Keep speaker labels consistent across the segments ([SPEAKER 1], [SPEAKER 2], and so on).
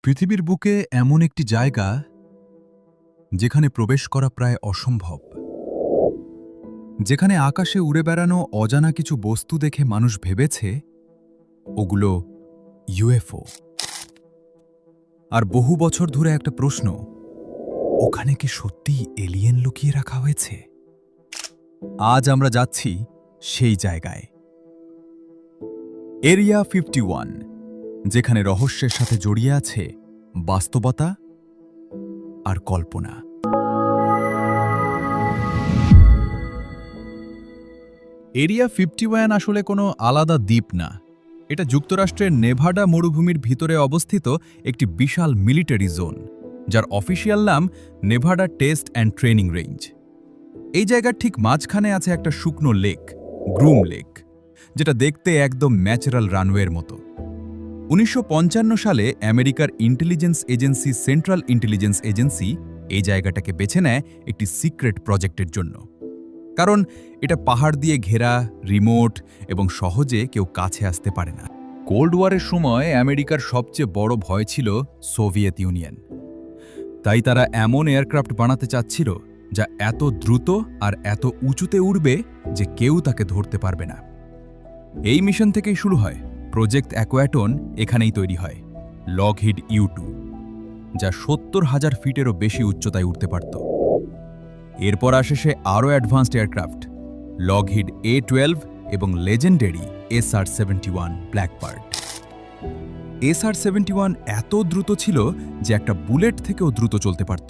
[SPEAKER 1] পৃথিবীর বুকে এমন একটি জায়গা যেখানে প্রবেশ করা প্রায় অসম্ভব, যেখানে আকাশে উড়ে বেড়ানো অজানা কিছু বস্তু দেখে মানুষ ভেবেছে ওগুলো ইউএফও। আর বহু বছর ধরে একটা প্রশ্ন, ওখানে কি সত্যিই এলিয়েন লুকিয়ে রাখা হয়েছে? আজ আমরা যাচ্ছি সেই জায়গায়, এরিয়া 51, যেখানে রহস্যের সাথে জড়িয়ে আছে বাস্তবতা আর কল্পনা। এরিয়া 51 আসলে কোনো আলাদা দ্বীপ না। এটা যুক্তরাষ্ট্রের নেভাডা মরুভূমির ভিতরে অবস্থিত একটি বিশাল মিলিটারি জোন, যার অফিসিয়াল নাম Nevada test and training range. এই জায়গার ঠিক মাঝখানে আছে একটা শুকনো লেক, গ্রুম লেক, যেটা দেখতে একদম ন্যাচারাল রানওয়ের মতো। 1955 সালে আমেরিকার intelligence agency central intelligence agency এই জায়গাটাকে বেছে নেয় একটি সিক্রেট প্রজেক্টের জন্য, কারণ এটা পাহাড় দিয়ে ঘেরা, রিমোট এবং সহজে কেউ কাছে আসতে পারে না। কোল্ড ওয়ারের সময় আমেরিকার সবচেয়ে বড় ভয় ছিল সোভিয়েত ইউনিয়ন। তাই তারা এমন এয়ারক্রাফট বানাতে চাচ্ছিল যা এত দ্রুত আর এত উঁচুতে উড়বে যে কেউ তাকে ধরতে পারবে না। এই মিশন থেকেই শুরু হয় প্রজেক্ট অ্যাকোয়াটন। এখানেই তৈরি হয় লকহিড U-2, যা 70,000 ফিটেরও বেশি উচ্চতায় উঠতে পারত। এরপর আসে সে আরও অ্যাডভান্সড এয়ারক্রাফট, লকহিড A-12 এবং লেজেন্ডারি SR-71 ব্ল্যাকবার্ড। SR-71 এত দ্রুত ছিল যে একটা বুলেট থেকেও দ্রুত চলতে পারত।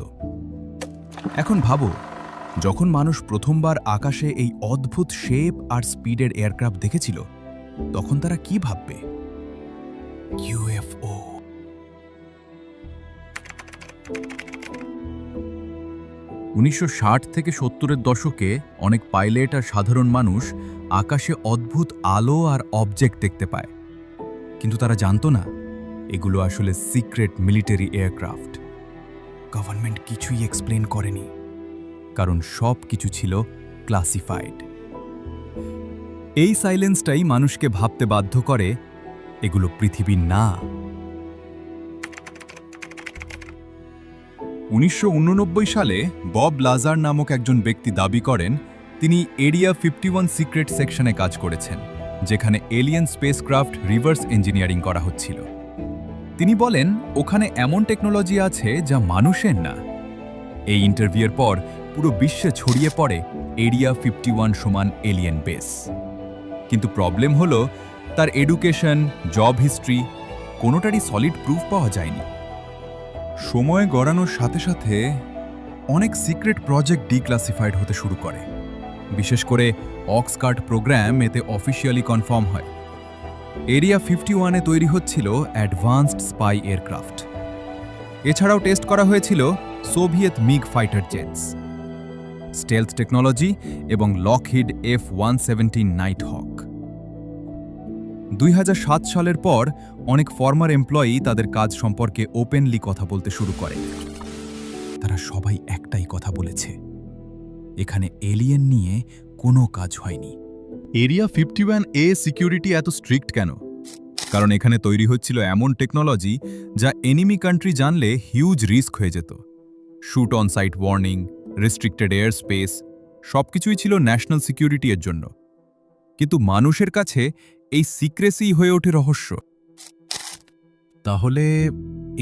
[SPEAKER 1] এখন ভাবো, যখন মানুষ প্রথমবার আকাশে এই অদ্ভুত শেপ আর স্পিডের এয়ারক্রাফট দেখেছিল, তখন তারা কি ভাববে? ইউএফও। 1960 থেকে 70-এর দশকে অনেক পাইলট আর সাধারণ মানুষ আকাশে অদ্ভুত আলো আর অবজেক্ট দেখতে পায়, কিন্তু তারা জানতো না এগুলো আসলে সিক্রেট মিলিটারি এয়ারক্রাফট। গভর্নমেন্ট কিছুই এক্সপ্লেন করেনি, কারণ সব কিছু ছিল ক্লাসিফাইড। এই সাইলেন্সটাই মানুষকে ভাবতে বাধ্য করে এগুলো পৃথিবী না। 1989 সালে বব লাজার নামক একজন ব্যক্তি দাবি করেন তিনি এরিয়া 51 সিক্রেট সেকশনে কাজ করেছেন, যেখানে এলিয়েন স্পেসক্রাফট রিভার্স ইঞ্জিনিয়ারিং করা হচ্ছিল। তিনি বলেন ওখানে এমন টেকনোলজি আছে যা মানুষের না। এই ইন্টারভিউয়ের পর পুরো বিশ্বে ছড়িয়ে পড়ে এরিয়া 51 সমান এলিয়েন বেস। কিন্তু প্রবলেম হলো তার এডুকেশন, জব হিস্ট্রি কোনোটারই সলিড প্রুফ পাওয়া যায়নি। সময় গড়ানোর সাথে সাথে অনেক সিক্রেট প্রজেক্ট ডিক্লাসিফাইড হতে শুরু করে, বিশেষ করে অক্সকার্ট প্রোগ্রাম এতে অফিসিয়ালি কনফার্ম হয়। এরিয়া 51-এ তৈরি হচ্ছিল অ্যাডভান্সড স্পাই এয়ারক্রাফট। এছাড়াও টেস্ট করা হয়েছিল Soviet MiG fighter jets, stealth technology এবং লকহিড F-117 নাইট হক। 2007 সালের পর অনেক ফর্মার এমপ্লয়ি তাদের কাজ সম্পর্কে ওপেনলি কথা বলতে শুরু করে। তারা সবাই একটাই কথা বলেছে, এখানে এলিয়েন নিয়ে কোনো কাজ হয়নি। এরিয়া 51A সিকিউরিটি এত স্ট্রিক্ট কেন? কারণ এখানে তৈরি হচ্ছিল এমন টেকনোলজি যা এনিমি কান্ট্রি জানলে হিউজ রিস্ক হয়ে যেত। Shoot on sight warning, restricted air space, সবকিছুই ছিল ন্যাশনাল সিকিউরিটি এর জন্য। কিন্তু মানুষের কাছে এই সিক্রেসি হয়ে ওঠে রহস্য। তাহলে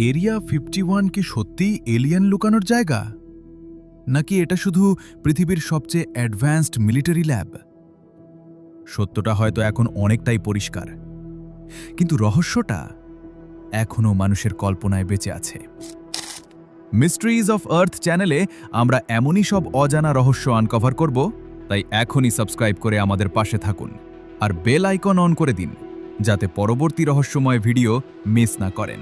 [SPEAKER 1] এরিয়া 51 কি সত্যিই এলিয়েন লুকানোর জায়গা, নাকি এটা শুধু পৃথিবীর সবচেয়ে অ্যাডভান্সড মিলিটারি ল্যাব? সত্যটা হয়তো এখন অনেকটাই পরিষ্কার, কিন্তু রহস্যটা এখনও মানুষের কল্পনায় বেঁচে আছে। মিস্ট্রিজ অফ আর্থ চ্যানেলে আমরা এমনই সব অজানা রহস্য আনকভার করব, তাই এখনই সাবস্ক্রাইব করে আমাদের পাশে থাকুন আর বেল আইকন অন করে দিন, যাতে পরবর্তী রহস্যময় ভিডিও মিস না করেন।